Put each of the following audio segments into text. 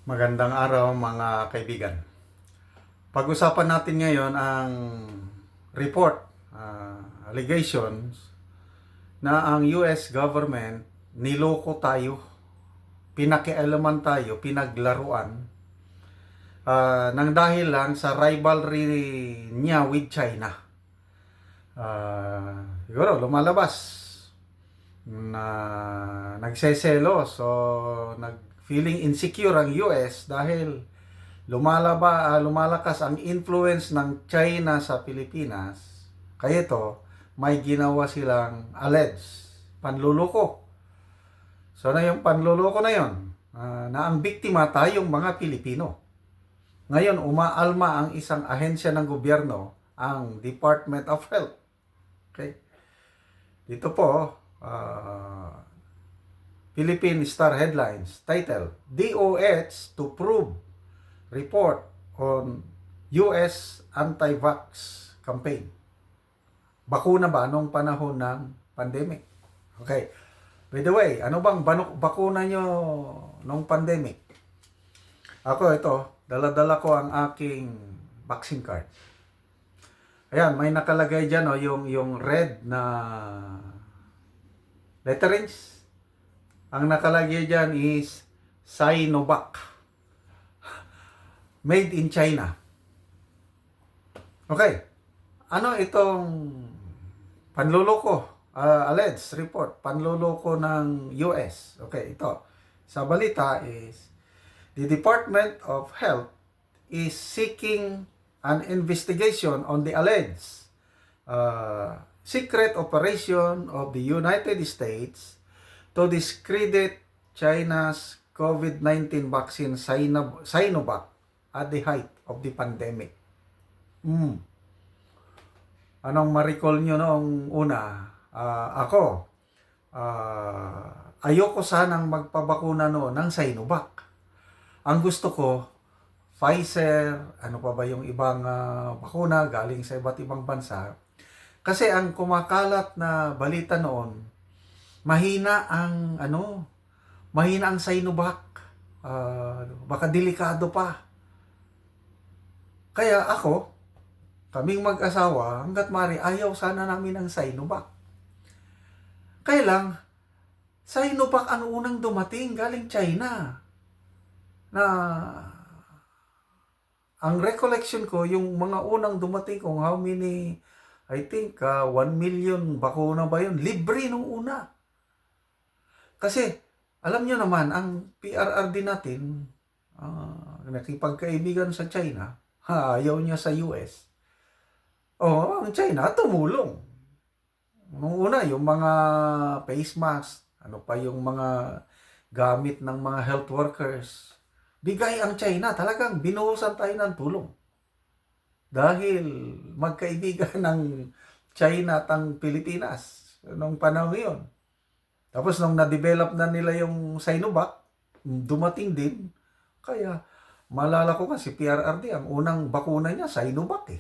Magandang araw mga kaibigan. Pag-usapan natin ngayon ang report, allegations na ang US government niloko tayo, pinakialaman tayo, pinaglaruan nang dahil lang sa rivalry niya with China. Siguro lumalabas na nagseselos o feeling insecure ang US dahil lumalakas ang influence ng China sa Pilipinas. Kaya ito, may ginawa silang alleged panluloko. So na yung panluloko na yon, na ang biktima tayong mga Pilipino. Ngayon, umaalma ang isang ahensya ng gobyerno, ang Department of Health. Okay? Dito po, Philippine Star Headlines, title, DOH to prove report on US anti-vax campaign. Bakuna ba nung panahon ng pandemic? Okay. By the way, ano bang bakuna nyo nung pandemic? Ako ito, dala-dala ko ang aking vaccine card. Ayan, may nakalagay dyan yung red na letterings. Ang nakalagay dyan is Sinovac. Made in China. Okay. Ano itong panluloko? Alleged report. Panluloko ng US. Okay, ito. Sa balita is, the Department of Health is seeking an investigation on the alleged secret operation of the United States to discredit China's COVID-19 vaccine Sinovac at the height of the pandemic. Anong ma-recall nyo noong una? Ayoko sanang magpabakuna noon ng Sinovac. Ang gusto ko, Pfizer, ano pa ba yung ibang bakuna galing sa iba't ibang bansa. Kasi ang kumakalat na balita noon, mahina ang Sinovac. Baka delikado pa. Kaya kaming mag-asawa, hanggat mari, ayaw sana namin ng Sinovac. Kaya lang, Sinovac ang unang dumating galing China. Na ang recollection ko, yung mga unang dumating kung how many, I think 1 million bakuna ba yun? Libre nung una. Kasi, alam nyo naman, ang PRRD natin, nakipagkaibigan sa China, ayaw niya sa US. Ang China tumulong. Nung una, yung mga face mask, ano pa yung mga gamit ng mga health workers, bigay ang China, talagang binuhusan tayo ng tulong. Dahil magkaibigan ng China at ang Pilipinas nung panahon yun. Tapos nung na-develop na nila yung Sinovac, dumating din. Kaya malala ko kasi PRRD, ang unang bakuna niya, Sinovac eh.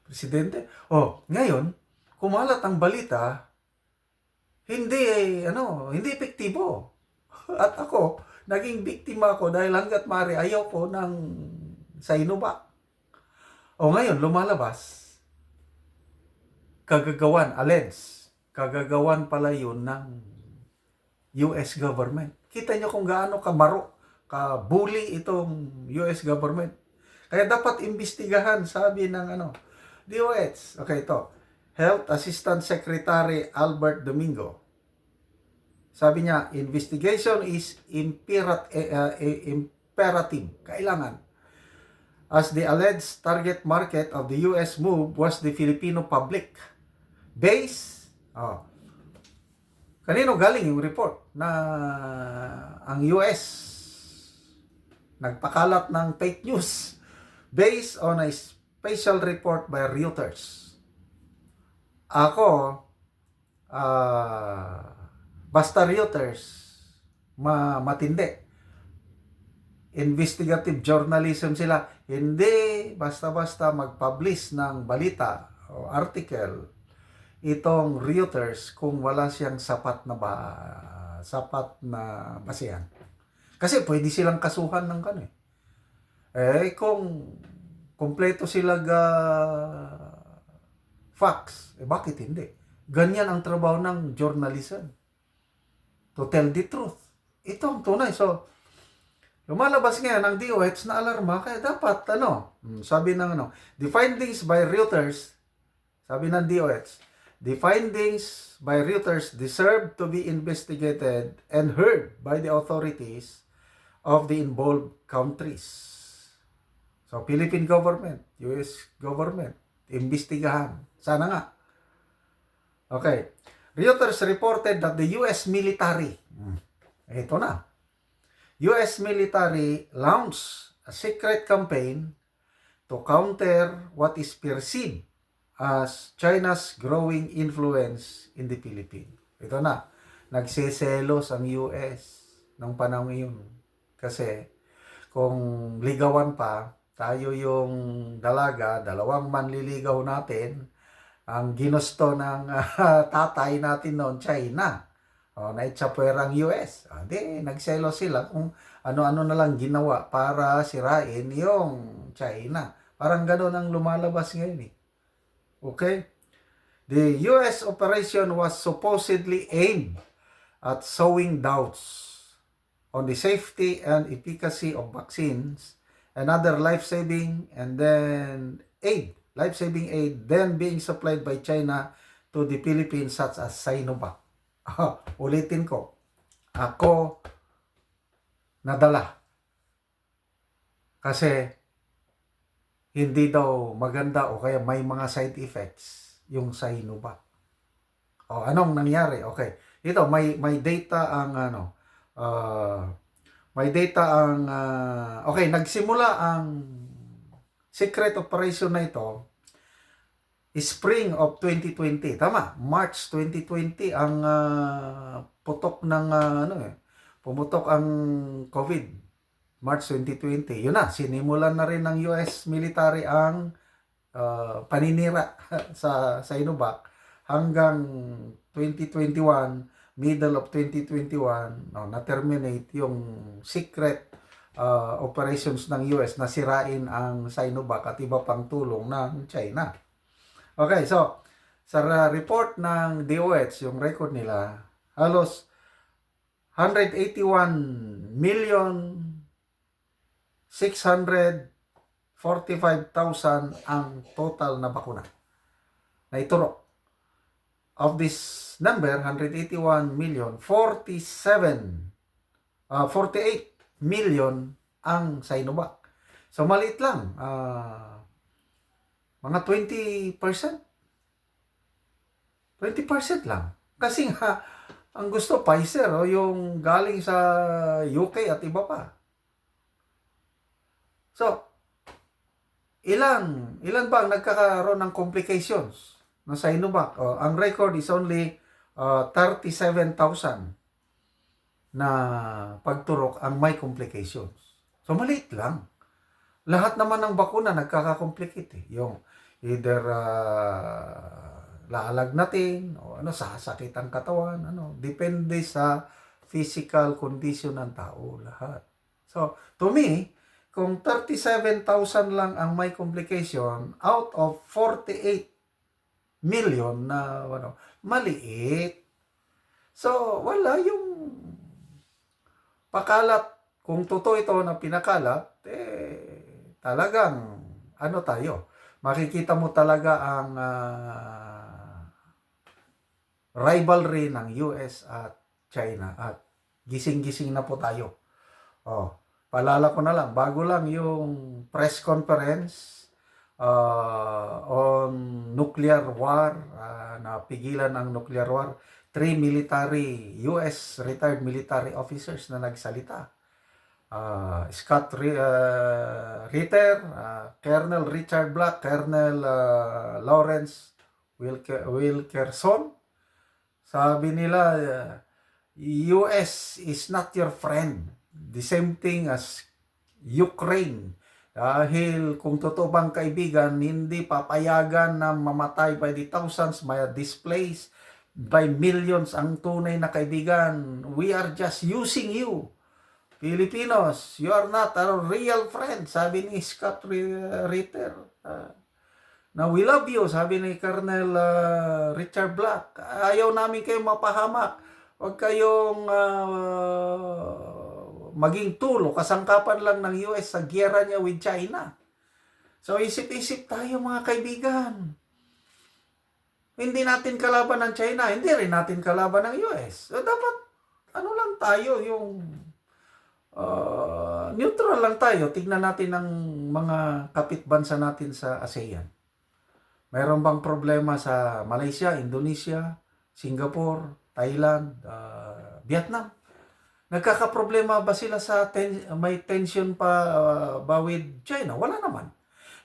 Presidente. Ngayon, kumalat ang balita, hindi epektibo. At ako, naging biktima ako dahil hanggat mari ayaw ko ng Sinovac. Ngayon, lumalabas, kagagawan pala yun ng US government. Kita nyo kung gaano kabuli itong US government. Kaya dapat imbestigahan, sabi ng DOH. Okay, ito. Health Assistant Secretary Albert Domingo. Sabi niya, investigation is imperative. Kailangan. As the alleged target market of the US move was the Filipino public. Kanino galing yung report na ang US nagpakalat ng fake news based on a special report by Reuters. Basta Reuters, matindi. Investigative journalism sila. Hindi basta-basta mag-publish ng balita o article itong Reuters kung wala siyang sapat na basehan. Kasi pwede silang kasuhan ng kano eh. Kung kompleto sila facts, bakit hindi? Ganyan ang trabaho ng journalism. To tell the truth. Ito ang tunay. So, lumalabas ngayon ang DOH na alarma, kaya dapat, sabi ng the findings by Reuters, sabi ng DOH, the findings by Reuters deserve to be investigated and heard by the authorities of the involved countries. So, Philippine government, US government, imbestigahan. Sana nga. Okay. Reuters reported that the US military, ito na, US military launched a secret campaign to counter what is perceived as China's growing influence in the Philippines. Ito na, nagseselos ang US ng panahon yun. Kasi kung ligawan pa, tayo yung dalaga, dalawang manliligaw natin, ang ginusto ng tatay natin noon, China. Naitsapwerang US. Nagselo sila kung ano-ano na lang ginawa para sirain yung China. Parang gano'n ang lumalabas ngayon eh. Okay? The US operation was supposedly aimed at sowing doubts on the safety and efficacy of vaccines and other life-saving aid then being supplied by China to the Philippines such as Sinovac. Ulitin ko, ako nadala. Kasi hindi daw maganda o kaya may mga side effects yung Sinovac. Anong nangyari? Okay. Ito, may data ang okay, nagsimula ang secret operation na ito spring of 2020. Tama, March 2020 ang putok ng pumutok ang COVID. March 2020. Yun na, sinimulan na rin ng US military ang paninira sa Sinovac hanggang 2021, middle of 2021, na-terminate yung secret operations ng US na sirain ang Sinovac at iba pang tulong ng China. Okay, so sa report ng DOH, yung record nila, halos 181,645,000 ang total na bakuna na iturok. Of this number, 181 million, 48 million ang Sinovac. So maliit lang, mga 20%. 20% lang. Kasi nga, ang gusto, Pfizer, yung galing sa UK at iba pa. So, ilan ba ang nagkakaroon ng complications ng Sinovac? Ang record is only 37,000 na pagturok ang may complications. So, maliit lang. Lahat naman ng bakuna nagkaka-complicate eh. Yung either laalagnatin o sasakit ang katawan, depende sa physical condition ng tao lahat. So, to me, kung 37,000 lang ang may complication out of 48 million na maliit. So, wala yung pakalat. Kung totoo ito na pinakalat, talagang tayo, makikita mo talaga ang rivalry ng US at China at gising-gising na po tayo. Paalala ko na lang, bago lang yung press conference on nuclear war, napigilan ang nuclear war, 3 military, US retired military officers na nagsalita. Scott Ritter, Colonel Richard Black, Colonel Lawrence Wilkerson. Sabi nila, US is not your friend. The same thing as Ukraine. Dahil kung totoo bang kaibigan, hindi papayagan na mamatay by the thousands, may displaced by millions ang tunay na kaibigan. We are just using you Filipinos, you are not a real friend, sabi ni Scott Ritter. Na we love you, sabi ni Colonel Richard Black. Ayaw namin kayong mapahamak. Huwag kayong maging tulo, kasangkapan lang ng US sa giyera niya with China. So isip-isip tayo mga kaibigan. Hindi natin kalaban ng China, hindi rin natin kalaban ng US. So dapat, ano lang tayo, yung neutral lang tayo. Tignan natin ang mga kapitbansa natin sa ASEAN. Mayroon bang problema sa Malaysia, Indonesia, Singapore, Thailand, Vietnam? Nagkakaproblema ba sila sa may tension pa ba with China? Wala naman.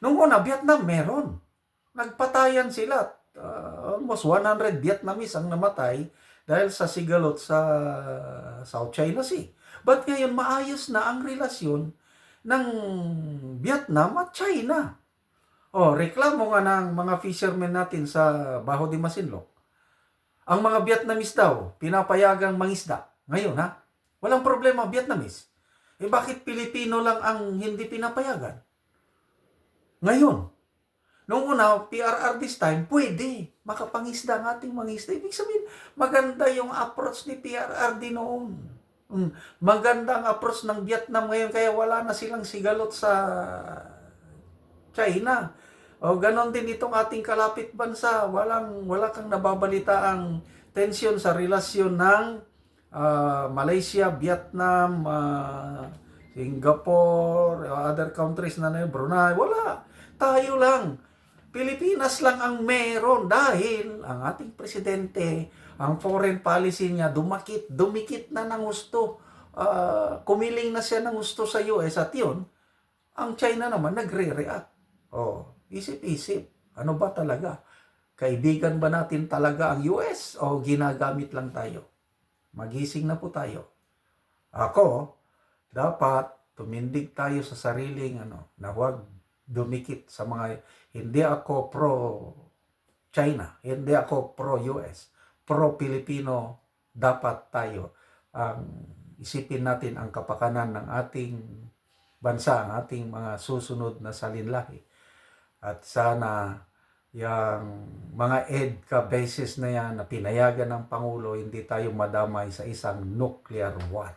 Nung una, Vietnam meron. Nagpatayan sila. Almost 100 Vietnamese ang namatay dahil sa sigalot sa South China Sea. But ngayon, maayos na ang relasyon ng Vietnam at China. Reklamo nga ng mga fishermen natin sa Baho de Masinloc. Ang mga Vietnamese daw, pinapayagang mangisda. Ngayon, walang problema, Vietnamese. Bakit Pilipino lang ang hindi pinapayagan? Ngayon, nung una, PRR this time, pwede. Makapangisda ang ating mangisda. Ibig sabihin, maganda yung approach ni PRR din noon. Maganda ang approach ng Vietnam ngayon, kaya wala na silang sigalot sa China. Ganon din itong ating kalapit bansa. Wala kang nababalita ang tension sa relasyon ng Malaysia, Vietnam, Singapore, other countries na Brunei. Wala. Tayo lang. Pilipinas lang ang meron dahil ang ating presidente, ang foreign policy niya, dumikit na ng gusto. Kumiling na siya ng gusto sa US at yun, ang China naman nagre-react. Isip-isip. Ano ba talaga? Kaibigan ba natin talaga ang US o ginagamit lang tayo? Magising na po tayo. Ako, dapat tumindig tayo sa sariling na huwag dumikit sa mga, hindi ako pro-China, hindi ako pro-US, pro-Pilipino, dapat tayo ang isipin natin ang kapakanan ng ating bansa, ang ating mga susunod na salinlahi. At sana yung mga EDCA bases na yan na pinayagan ng Pangulo, hindi tayo madamay sa isang nuclear war.